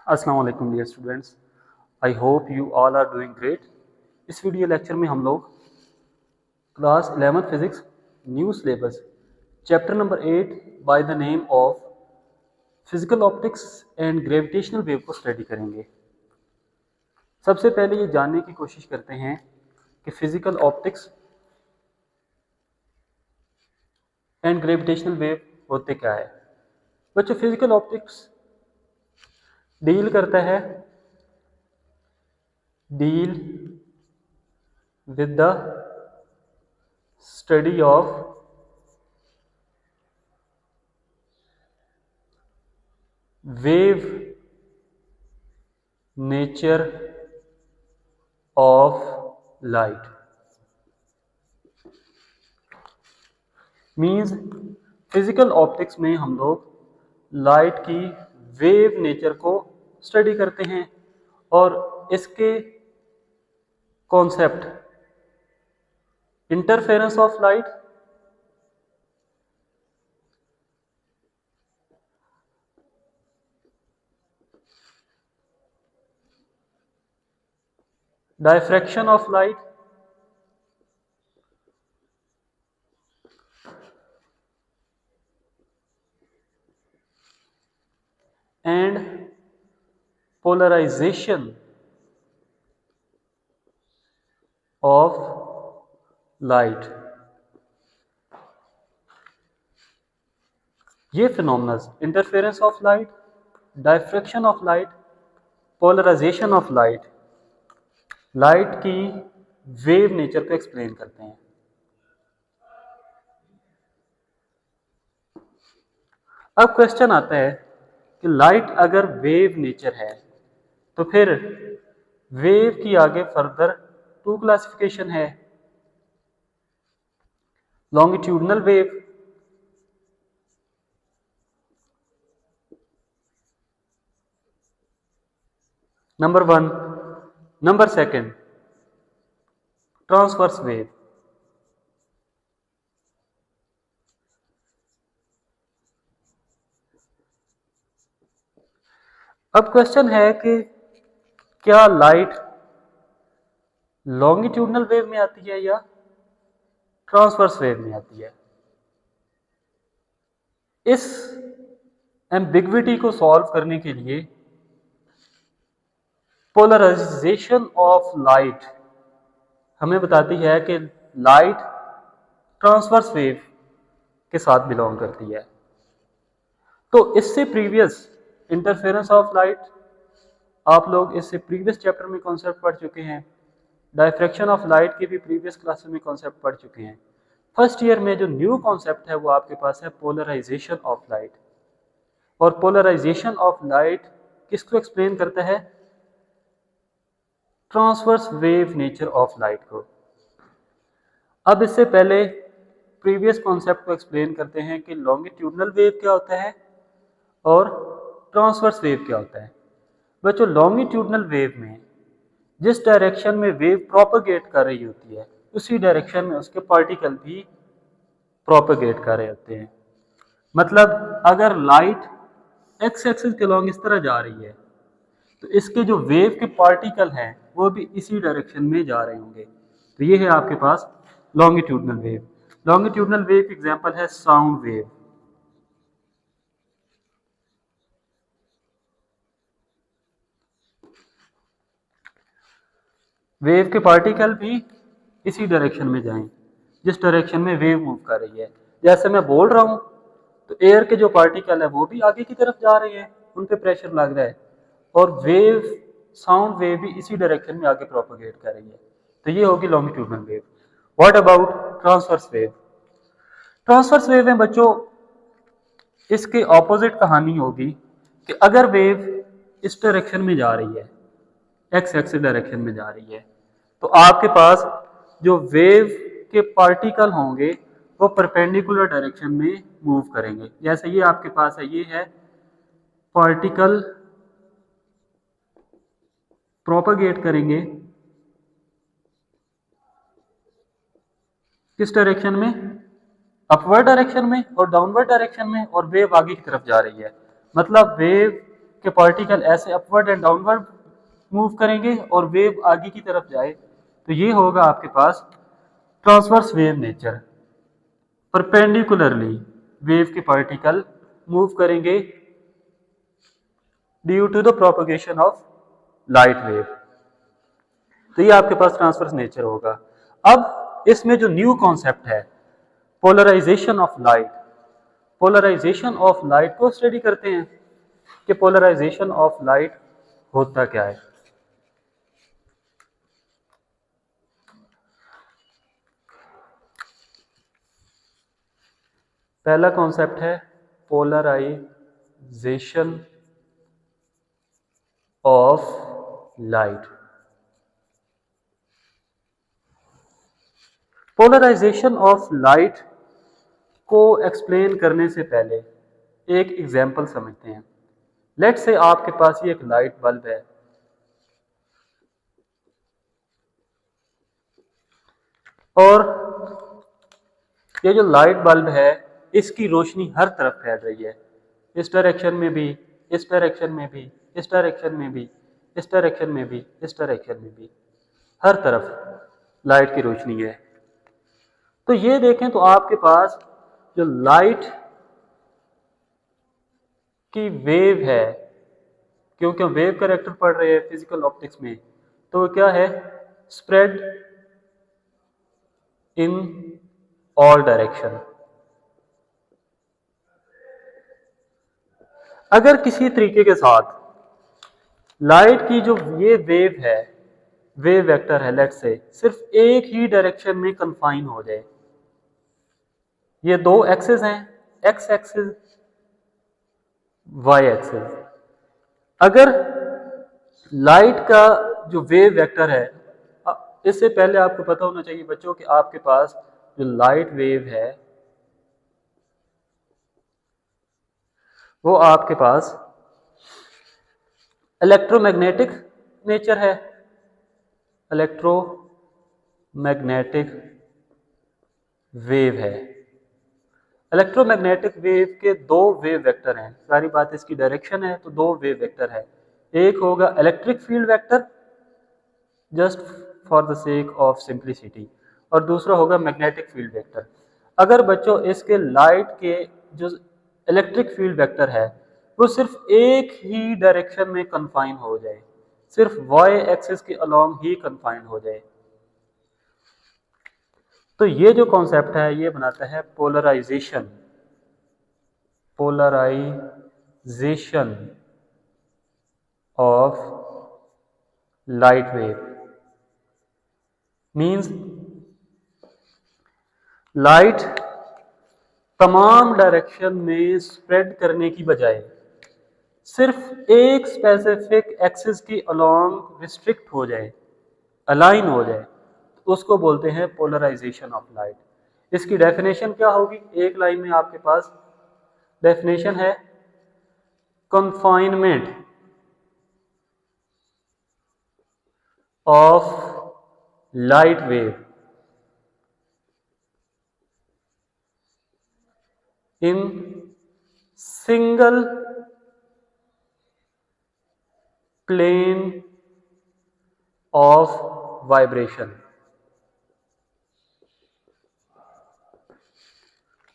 अस्सलाम वालेकुम dear students, I hope you all are doing great. इस वीडियो लेक्चर में हम लोग class 11 physics new syllabus chapter number 8 by the name of physical optics and gravitational wave को study करेंगे। सबसे पहले ये जानने की कोशिश करते हैं कि physical optics and gravitational wave होते क्या है। बच्चों, फिजिकल ऑप्टिक्स डील करता है with the study of wave nature of light। Means physical optics में हम लोग लाइट की वेव नेचर को स्टडी करते हैं और इसके concept interference of light, diffraction of light, and polarization of light. ये phenomenons interference of light, diffraction of light, polarization of light, light की वेव नेचर को एक्सप्लेन करते हैं। अब क्वेश्चन आता है कि लाइट अगर वेव नेचर है तो फिर वेव की आगे फर्दर टू क्लासिफिकेशन है, longitudinal wave number 1, number 2 transverse wave. अब क्वेश्चन है कि क्या लाइट लॉन्गिट्यूडनल वेव में आती है या ट्रांसवर्स वेव में आती है। इस एम्बिग्विटी को सॉल्व करने के लिए पोलराइजेशन ऑफ लाइट हमें बताती है कि लाइट ट्रांसवर्स वेव के साथ बिलोंग करती है। तो इससे प्रीवियस इंटरफेरेंस ऑफ लाइट आप लोग इससे प्रीवियस चैप्टर में कॉन्सेप्ट पढ़ चुके हैं। डायफ्रैक्शन ऑफ लाइट के भी प्रीवियस क्लासेस में कॉन्सेप्ट पढ़ चुके हैं। फर्स्ट ईयर में जो न्यू कॉन्सेप्ट है वो आपके पास है पोलराइजेशन ऑफ लाइट। और पोलराइजेशन ऑफ लाइट किसको एक्सप्लेन करता है? Transverse wave nature of light को। अब इससे पहले प्रीवियस कॉन्सेप्ट को एक्सप्लेन करते हैं कि लॉन्गिट्यूडनल वेव क्या होता है और ट्रांसवर्स वेव क्या होता है। बच्चों, लॉन्गिट्यूडनल वेव में जिस डायरेक्शन में वेव प्रोपेगेट कर रही होती है उसी डायरेक्शन में उसके पार्टिकल भी प्रोपेगेट कर रहे होते हैं। मतलब अगर लाइट एक्स एक्सिस के लॉन्ग इस तरह जा रही है तो इसके जो वेव के पार्टिकल हैं वो भी इसी डायरेक्शन में जा रहे होंगे। तो ये है आपके पास लॉन्गिट्यूडनल वेव। लॉन्गिट्यूडनल वेव की एग्जांपल है साउंड वेव। वेव के पार्टिकल भी इसी डायरेक्शन में जाएं जिस डायरेक्शन में वेव मूव कर रही है। जैसे मैं बोल रहा हूं तो एयर के जो पार्टिकल है वो भी आगे की तरफ जा रहे हैं, उन पे प्रेशर लग रहा है और वेव साउंड वेव भी इसी डायरेक्शन में आगे प्रोपेगेट कर रही है। तो ये होगी longitudinal wave. What about transverse wave? Transverse wave में बच्चों इसके ऑपोजिट कहानी होगी कि अगर वेव इस डायरेक्शन में जा रही है, एक्स एक्सिस डायरेक्शन में जा रही है, तो आपके पास जो वेव के पार्टिकल होंगे वो परपेंडिकुलर डायरेक्शन में मूव करेंगे। जैसे ये आपके पास है, ये है पार्टिकल प्रोपेगेट करेंगे किस डायरेक्शन में? अपवर्ड डायरेक्शन में और डाउनवर्ड डायरेक्शन में, और वेव आगे की तरफ जा रही है। मतलब वेव कि पार्टिकल ऐसे अपवर्ड एंड डाउनवर्ड मूव करेंगे और वेव आगे की तरफ जाए, तो ये होगा आपके पास transverse wave nature. Perpendicularly wave के पार्टिकल मूव करेंगे due to the propagation of light wave, तो ये आपके पास ट्रांसवर्स नेचर होगा। अब इसमें जो न्यू कॉन्सेप्ट है polarization of light, polarization of light को स्टडी करते हैं कि पोलराइजेशन ऑफ लाइट होता क्या है। पहला कॉन्सेप्ट है polarization of light. Polarization of light को एक्सप्लेन करने से पहले एक एग्जांपल समझते हैं। लेट्स से आपके पास ये एक लाइट बल्ब है और ये जो लाइट बल्ब है इसकी रोशनी हर तरफ फैल रही है, इस डायरेक्शन में भी, इस डायरेक्शन में भी, इस डायरेक्शन में भी, इस डायरेक्शन में भी, इस डायरेक्शन में भी, हर तरफ लाइट की रोशनी है। तो ये देखें तो आपके पास जो लाइट की वेव है, क्योंकि हम वेव कैरेक्टर पढ़ रहे हैं फिजिकल ऑप्टिक्स में, तो क्या है, स्प्रेड इन ऑल डायरेक्शन। अगर किसी तरीके के साथ लाइट की जो ये वेव है, वेव वेक्टर है, लेट्स से सिर्फ एक ही डायरेक्शन में कन्फाइन हो जाए, ये दो एक्सिस हैं, एक्स एक्सिस, वाई एक्सिस। अगर लाइट का जो वेव वेक्टर है, इससे पहले आपको पता होना चाहिए बच्चों कि आपके पास जो लाइट वेव है वो आपके पास इलेक्ट्रोमैग्नेटिक नेचर है, इलेक्ट्रोमैग्नेटिक वेव है। इलेक्ट्रोमैग्नेटिक वेव के दो वेव वेक्टर हैं, सारी बात इसकी डायरेक्शन है तो दो वेव वेक्टर है, एक होगा electric field vector just for the sake of simplicity, और दूसरा होगा मैग्नेटिक फील्ड वेक्टर। अगर बच्चों इसके लाइट के जो इलेक्ट्रिक फील्ड वेक्टर है वो सिर्फ एक ही डायरेक्शन में कन्फाइन हो जाए, सिर्फ वाई एक्सिस के अलोंग ही कन्फाइन हो जाए, तो ये जो कॉन्सेप्ट है ये बनाता है polarization, polarization of light wave. Means light तमाम डायरेक्शन में स्प्रेड करने की बजाय सिर्फ एक स्पेसिफिक एक्सिस की अलोंग रिस्ट्रिक्ट हो जाए, अलाइन हो जाए, तो उसको बोलते हैं पोलराइजेशन ऑफ लाइट। इसकी डेफिनेशन क्या होगी, एक लाइन में आपके पास डेफिनेशन है, confinement of light wave in single plane of vibration।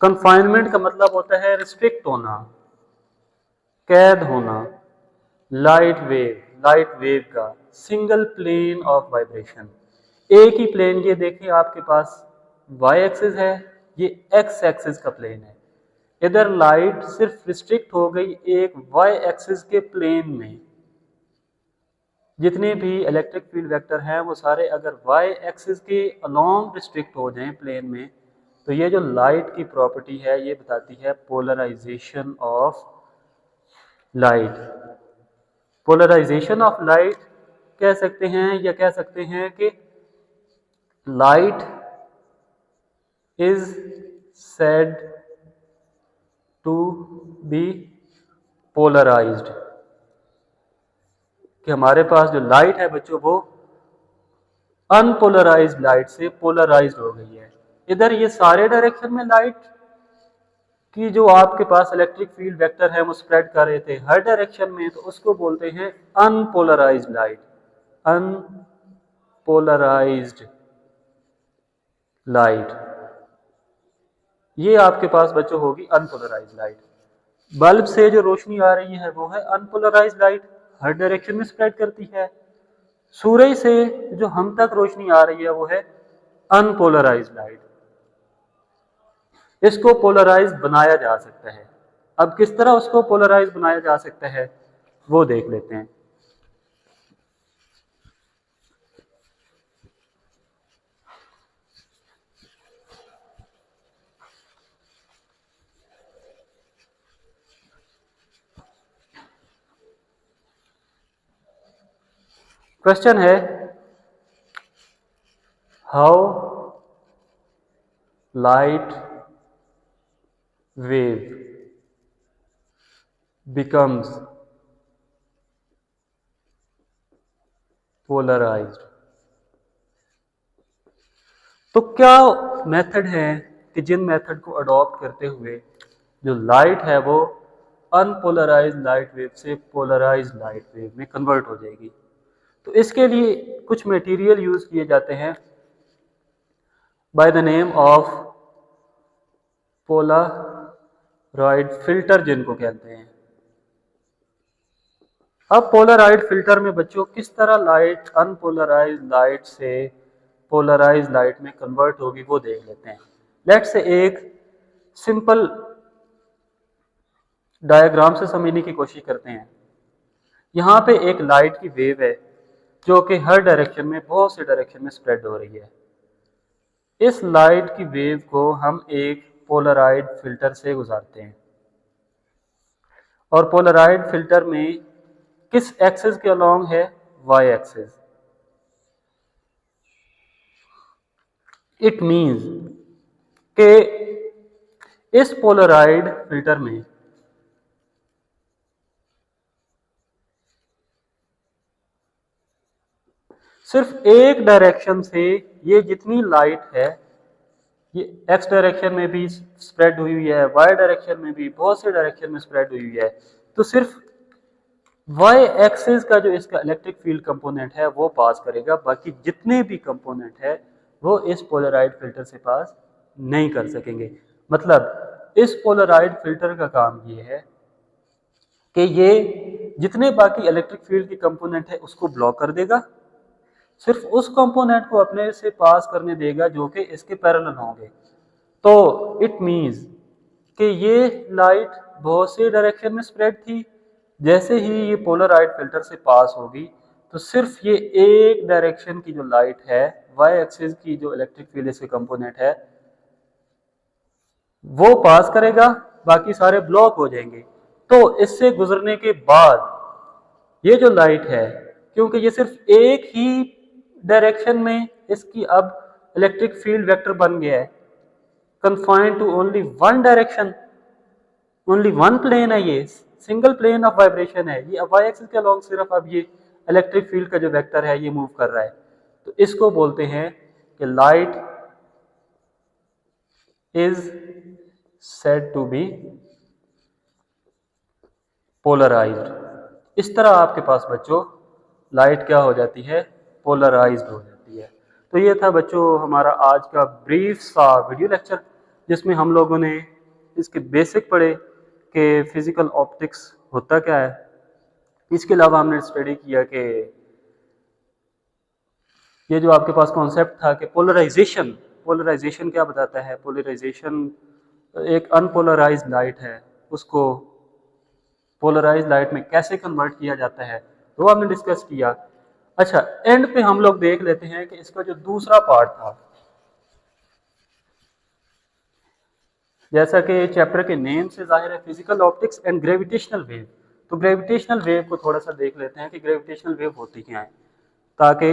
Confinement का मतलब होता है रिस्ट्रिक्ट होना, कैद होना, लाइट वेव का सिंगल प्लेन ऑफ वाइब्रेशन, एक ही प्लेन। ये देखिए आपके पास वाई एक्सिस है, ये एक्स एक्सिस का प्लेन है, इधर लाइट सिर्फ रिस्ट्रिक्ट हो गई एक वाई एक्सिस के प्लेन में। जितने भी इलेक्ट्रिक फील्ड वेक्टर हैं वो सारे अगर वाई एक्सिस के अलोंग रिस्ट्रिक्ट हो जाएं प्लेन में, तो ये जो लाइट की प्रॉपर्टी है ये बताती है polarization of light. Polarization of light कह सकते हैं या कह सकते हैं कि light is said to be polarized, कि हमारे पास जो लाइट है बच्चों वो अनपोलराइज्ड लाइट से पोलराइज्ड हो गई है। इधर ये सारे डायरेक्शन में लाइट कि जो आपके पास इलेक्ट्रिक फील्ड वेक्टर है वो स्प्रेड कर रहे थे हर डायरेक्शन में, तो उसको बोलते हैं अनपोलराइज्ड लाइट। अनपोलराइज्ड लाइट, ये आपके पास बच्चों होगी अनपोलराइज्ड लाइट। बल्ब से जो रोशनी आ रही है वो है अनपोलराइज्ड लाइट, हर डायरेक्शन में स्प्रेड करती है। सूरज से जो हम तक रोशनी आ रही है वो है अनपोलराइज्ड लाइट। इसको पोलराइज बनाया जा सकता है। अब किस तरह उसको पोलराइज बनाया जा सकता है वो देख लेते हैं। क्वेश्चन है, how light wave becomes polarized। तो क्या मेथड है कि जिन मेथड को अडॉप्ट करते हुए जो लाइट है वो अनपोलराइज्ड लाइट वेव से पोलराइज्ड लाइट वेव में कन्वर्ट हो जाएगी। तो इसके लिए कुछ मटेरियल यूज किए जाते हैं bye the name of Polaroid filter, जिनको कहते हैं। अब पोलराइड फिल्टर में बच्चों किस तरह लाइट अनपोलराइज्ड लाइट से पोलराइज्ड लाइट में कन्वर्ट होगी वो देख लेते हैं। लेट्स से एक सिंपल डायग्राम से समझने की कोशिश करते हैं। यहाँ पे एक लाइट की वेव है जो कि हर डायरेक्शन में, बहुत से डायरेक्शन में स्प्रेड हो रही है। इस लाइट की वेव को हम एक पोलराइड फिल्टर से गुजारते हैं, और पोलराइड फिल्टर में किस एक्सिस के अलोंग है, वाई एक्सिस। इट मींस कि इस पोलराइड फिल्टर में सिर्फ एक डायरेक्शन से ये जितनी लाइट है, ये एक्स डायरेक्शन में भी स्प्रेड हुई है, वाई डायरेक्शन में भी, बहुत से डायरेक्शन में स्प्रेड हुई है। तो सिर्फ वाई एक्सिस का जो इसका इलेक्ट्रिक फील्ड कंपोनेंट है वो पास करेगा, बाकी जितने भी कंपोनेंट है वो इस पोलराइड फिल्टर से पास नहीं कर सकेंगे। मतलब इस पोलराइड फिल्टर का काम ये है कि ये जितने बाकी इलेक्ट्रिक फील्ड की कंपोनेंट है उसको ब्लॉक कर देगा, सिर्फ उस कंपोनेंट को अपने से पास करने देगा जो कि इसके पैरेलल होंगे। तो इट मींस कि ये लाइट बहुत से डायरेक्शन में स्प्रेड थी, जैसे ही ये पोलराइड फिल्टर से पास होगी तो सिर्फ ये एक डायरेक्शन की जो लाइट है, वाई एक्सिस की जो इलेक्ट्रिक फील्ड इसके कंपोनेंट है वो पास करेगा, बाकी सारे ब्लॉक हो जाएंगे। तो इससे गुजरने के बाद ये जो लाइट है, क्योंकि ये सिर्फ एक ही डायरेक्शन में इसकी अब इलेक्ट्रिक फील्ड वेक्टर बन गया है, confined to only one direction, only one plane है, ये सिंगल प्लेन ऑफ वाइब्रेशन है, ये वाई एक्सिस के अलोंग सिर्फ अब ये इलेक्ट्रिक फील्ड का जो वेक्टर है ये मूव कर रहा है। तो इसको बोलते हैं कि light is said to be polarized. इस तरह आपके पास बच्चों लाइट क्या हो जाती है, पोलराइज्ड हो जाती है। तो ये था बच्चों हमारा आज का ब्रीफ सा वीडियो लेक्चर, जिसमें हम लोगों ने इसके बेसिक पढ़े कि फिजिकल ऑप्टिक्स होता क्या है। इसके अलावा हमने स्टडी किया कि ये जो आपके पास कॉन्सेप्ट था कि पोलराइजेशन, पोलराइजेशन क्या बताता है। पोलराइजेशन, एक अनपोलराइज्ड लाइट है उसको पोलराइज लाइट में कैसे कन्वर्ट किया जाता है, तो हमने डिस्कस किया। अच्छा, एंड पे हम लोग देख लेते हैं कि इसका जो दूसरा पार्ट था, जैसा कि चैप्टर के नेम से जाहिर है, physical optics and gravitational wave. तो ग्रेविटेशनल वेव को थोड़ा सा देख लेते हैं कि ग्रेविटेशनल वेव होती क्या है, ताकि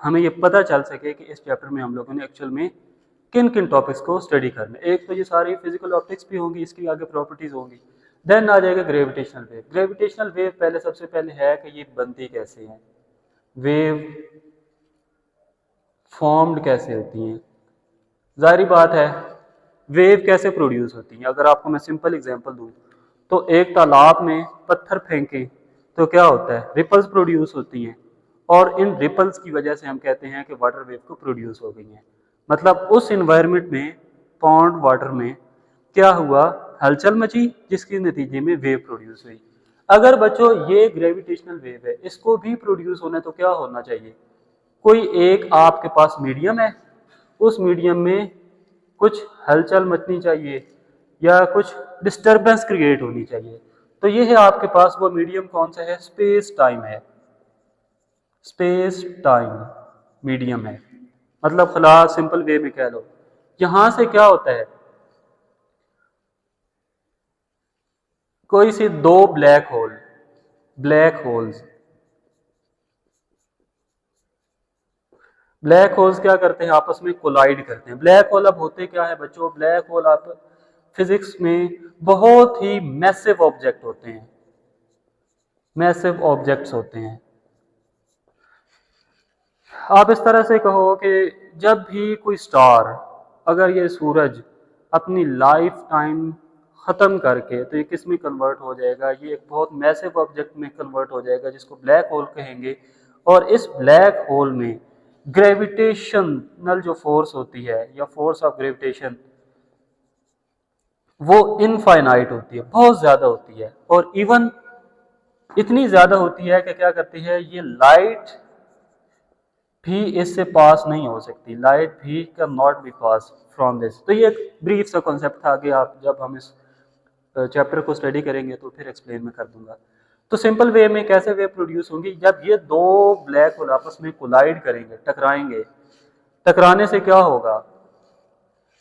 हमें ये पता चल सके कि इस चैप्टर में हम लोगों ने एक्चुअल में किन किन टॉपिक्स को स्टडी करना है। एक तो ये सारी फिजिकल ऑप्टिक्स भी होंगी, इसकी आगे प्रॉपर्टीज होंगी, देन आ जाएगा ग्रेविटेशनल वेव। ग्रेविटेशनल वेव पहले सबसे पहले है कि ये बनती कैसे है, वेव फॉर्म्ड कैसे होती हैं। जाहिर बात है वेव कैसे प्रोड्यूस होती है। अगर आपको मैं सिंपल एग्जांपल दूं तो एक तालाब में पत्थर फेंकें तो क्या होता है, रिपल्स प्रोड्यूस होती हैं, और इन रिपल्स की वजह से हम कहते हैं कि वाटर वेव को प्रोड्यूस हो गई हैं। मतलब उस इन्वायरमेंट में, पॉन्ड वाटर में क्या हुआ, हलचल मची, जिसके नतीजे में वेव प्रोड्यूस हुई। अगर बच्चों ये ग्रेविटेशनल वेव है, इसको भी प्रोड्यूस होना तो क्या होना चाहिए, कोई एक आपके पास मीडियम है, उस मीडियम में कुछ हलचल मचनी चाहिए या कुछ डिस्टरबेंस क्रिएट होनी चाहिए। तो ये है आपके पास वो मीडियम, कौन सा है, स्पेस टाइम है, स्पेस टाइम मीडियम है। मतलब खलास सिंपल वे में कह लो, यहां से क्या होता है, कोई सी दो black hole, black holes, black holes क्या करते हैं, आपस में कोलाइड करते हैं। ब्लैक होल अब होते क्या है बच्चों, ब्लैक होल आप फिजिक्स में बहुत ही मैसिव ऑब्जेक्ट होते हैं, मैसिव ऑब्जेक्ट्स होते हैं। आप इस तरह से कहो कि जब भी कोई स्टार, अगर ये सूरज अपनी लाइफ टाइम ख़त्म करके, तो ये किस में कन्वर्ट हो जाएगा, ये एक बहुत मैसिव ऑब्जेक्ट में कन्वर्ट हो जाएगा जिसको ब्लैक होल कहेंगे। और इस ब्लैक होल में ग्रेविटेशनल जो फोर्स होती है या फोर्स ऑफ ग्रेविटेशन, वो इनफाइनाइट होती है, बहुत ज़्यादा होती है। और इवन इतनी ज़्यादा होती है कि क्या करती है, ये लाइट भी इससे पास नहीं हो सकती, लाइट भी can not be pass from this. तो ये एक ब्रीफ सा कॉन्सेप्ट था, आगे आप जब हम इस चैप्टर को स्टडी करेंगे तो फिर एक्सप्लेन में कर दूंगा। तो सिंपल वे में कैसे वेव प्रोड्यूस होंगी, जब ये दो ब्लैक होल आपस में कोलाइड करेंगे, टकराएंगे, टकराने से क्या होगा,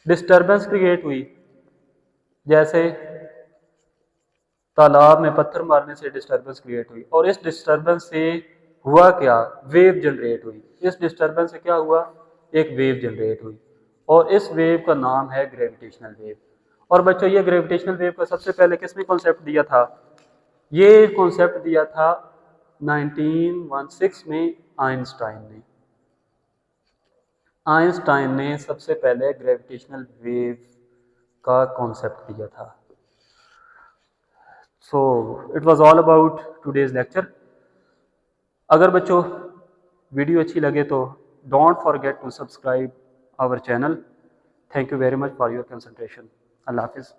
डिस्टरबेंस क्रिएट हुई, जैसे तालाब में पत्थर मारने से डिस्टरबेंस क्रिएट हुई, और इस डिस्टरबेंस से हुआ क्या, वेव जनरेट हुई। इस डिस्टरबेंस से क्या हुआ, एक वेव जनरेट हुई, और इस वेव का नाम है ग्रेविटेशनल वेव। और बच्चों ये ग्रेविटेशनल वेव का सबसे पहले किसने कॉन्सेप्ट दिया था, ये कॉन्सेप्ट दिया था 1916 में आइंस्टाइन ने। आइंस्टाइन ने सबसे पहले ग्रेविटेशनल वेव का कॉन्सेप्ट दिया था। So it was all about today's lecture. अगर बच्चों वीडियो अच्छी लगे तो don't forget to subscribe our channel. Thank you very much for your concentration. अल्लाह हाफिज़।